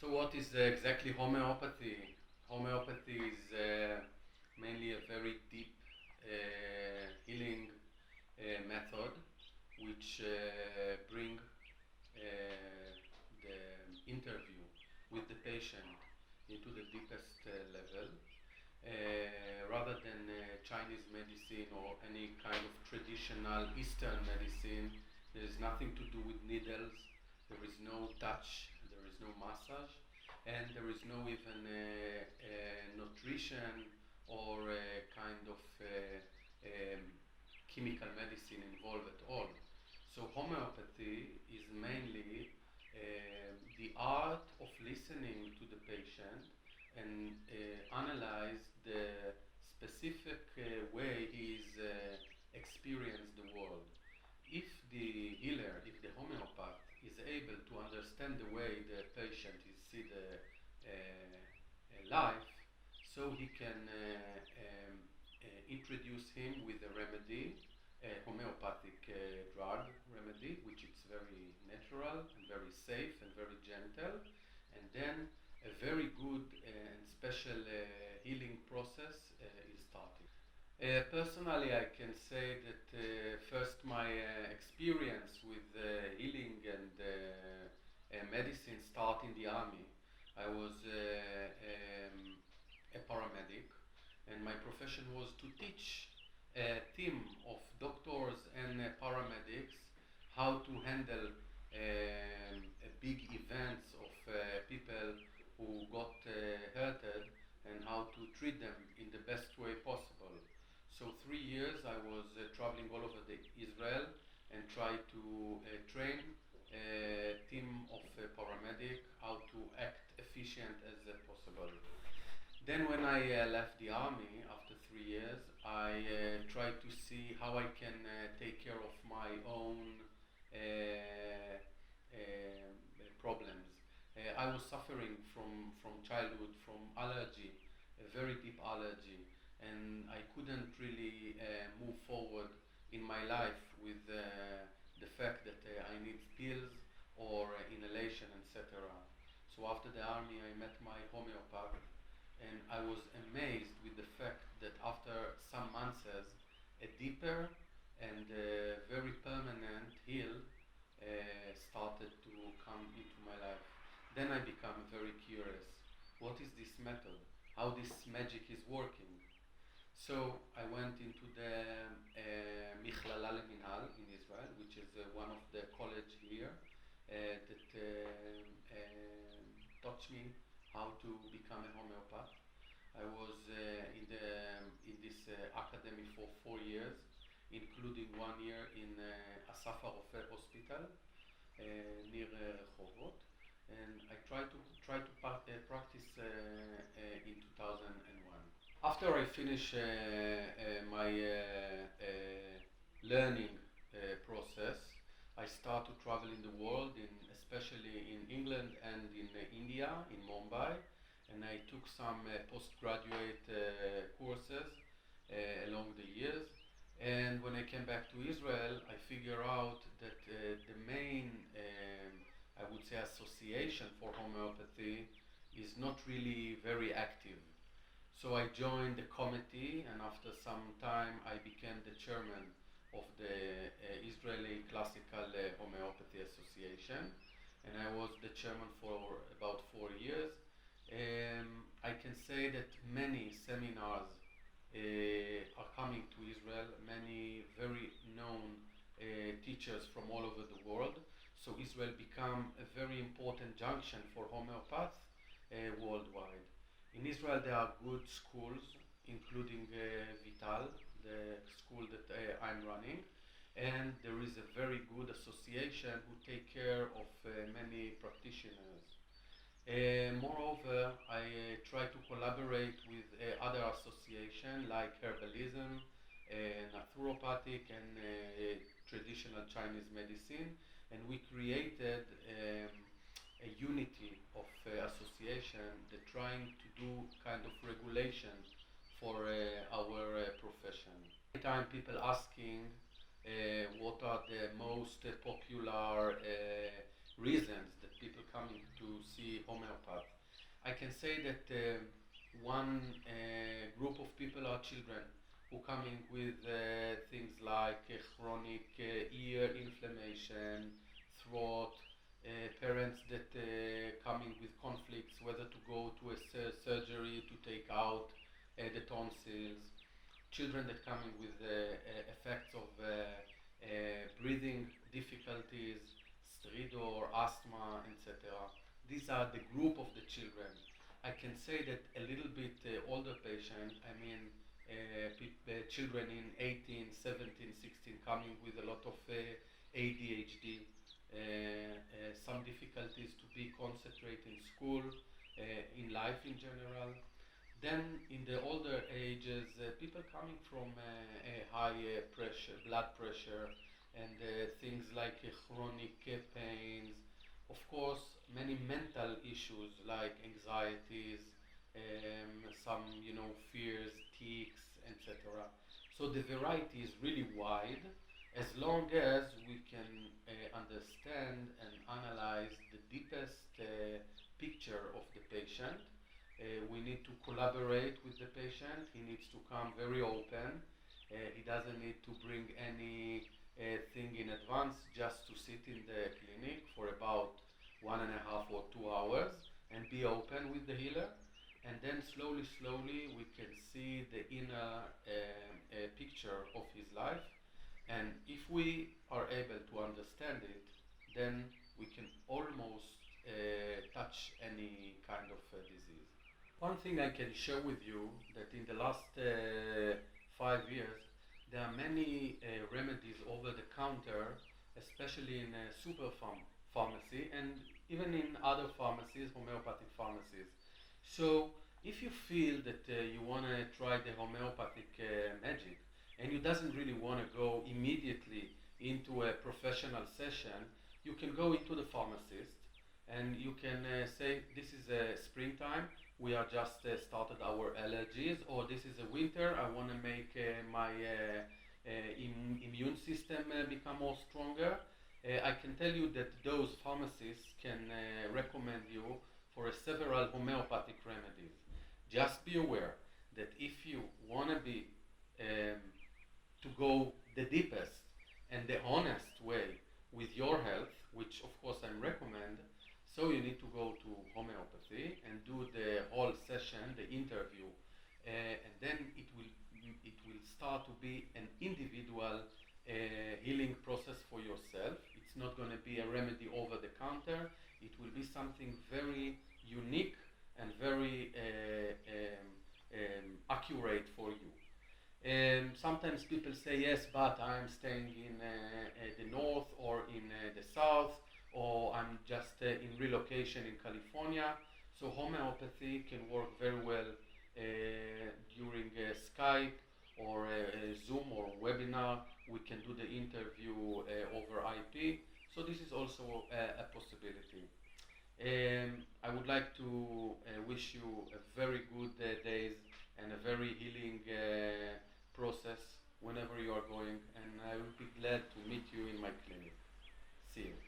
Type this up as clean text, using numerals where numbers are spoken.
So what is exactly homeopathy? Homeopathy is mainly a very deep healing method which bring the interview with the patient into the deepest level. Rather than Chinese medicine or any kind of traditional Eastern medicine, there is nothing to do with needles, there is no touch, there is no massage, and there is no even nutrition or kind of chemical medicine involved at all. So homeopathy is mainly the art of listening to the patient and analyze the specific way he's experienced the world. If the healer, if the homeopath is able to understand the way the patient is see the life, so he can introduce him with a remedy, a homeopathic drug remedy, which is very natural and very safe and very gentle, and then a very good and special healing process is starting. Personally, I can say that first my experience with healing and medicine start in the army. I was a paramedic, and my profession was to teach a team of doctors and paramedics how to handle big events of people who got hurted and how to treat them in the best way possible. So 3 years I was traveling all over Israel and try to train a team of paramedic how to act efficient as possible. Then when I left the army after 3 years, I tried to see how I can take care of my own problems. I was suffering from childhood, from allergy, a very deep allergy, and I couldn't really move forward in my life with the fact that I need pills or inhalation, etc. So after the army, I met my homeopath, and I was amazed with the fact that after some months, a deeper and very permanent heal started to come into my life. Then I became very curious. What is this method? How this magic is working? So I went into the Michlala Leminhal in Israel, which is one of the college here that taught me how to become a homeopath. I was in this academy for 4 years, including 1 year in Asaf Harofeh Hospital near Rehovot, and I tried to practice in 2001. After I finish my learning process, I start to travel in the world, especially in England and in India, in Mumbai, and I took some postgraduate courses along the years. And when I came back to Israel, I figured out that the main, I would say, association for homeopathy is not really very active. So I joined the committee, and after some time I became the chairman of the Israeli Classical Homeopathy Association, and I was the chairman for about 4 years. I can say that many seminars are coming to Israel, many very known teachers from all over the world. So Israel became a very important junction for homeopaths worldwide. In Israel there are good schools, including Vital, the school that I'm running, and there is a very good association who take care of many practitioners. Moreover, I try to collaborate with other associations like herbalism, naturopathic, and traditional Chinese medicine, and we created a unity of association that trying to do kind of regulation for our profession. Every time people asking what are the most popular reasons that people coming to see homeopath. I can say that one group of people are children who coming with things like chronic ear inflammation, throat, parents that coming with conflicts whether to go to a surgery to take out the tonsils, children that coming with effects of breathing difficulties, stridor, asthma, etc. These are the group of the children. I can say that a little bit older patient, I mean children in 18, 17, 16 coming with a lot of ADHD, some difficulties to be concentrate in school, in life in general. Then in the older ages, people coming from high pressure, blood pressure, and things like chronic pains. Of course, many mental issues like anxieties, some fears, tics, etc. So the variety is really wide, as long as we can understand and analyze the deepest picture of the patient. We need to collaborate with the patient. He needs to come very open. He doesn't need to bring any thing in advance, just to sit in the clinic for about 1.5 or 2 hours and be open with the healer. And then slowly, we can see the inner picture of his life. And if we are able to understand it, then we can almost touch any kind of disease. One thing I can share with you that in the last 5 years, there are many remedies over the counter, especially in super pharmacy and even in other pharmacies, homeopathic pharmacies. So if you feel that you want to try the homeopathic magic and you doesn't really want to go immediately into a professional session, you can go into the pharmacist and you can say, this is springtime, we are just started our allergies, or this is a winter, I want to make my immune system become more stronger. I can tell you that those pharmacists can recommend you for several homeopathic remedies. Just be aware that if you want to be to go the deepest and the honest way with your health, which of course I recommend, so you need to go to homeopathy and do the whole session, the interview, and then it will start to be an individual healing process for yourself. It's not going to be a remedy over the counter. It will be something very unique and very accurate for you. Sometimes people say, yes, but I'm staying in the north or in the south, or I'm just in relocation in California. So homeopathy can work very well during Skype or Zoom or webinar. We can do the interview over IP. So this is also a possibility. I would like to wish you a very good days and a very healing process whenever you are going, and I will be glad to meet you in my clinic. See you.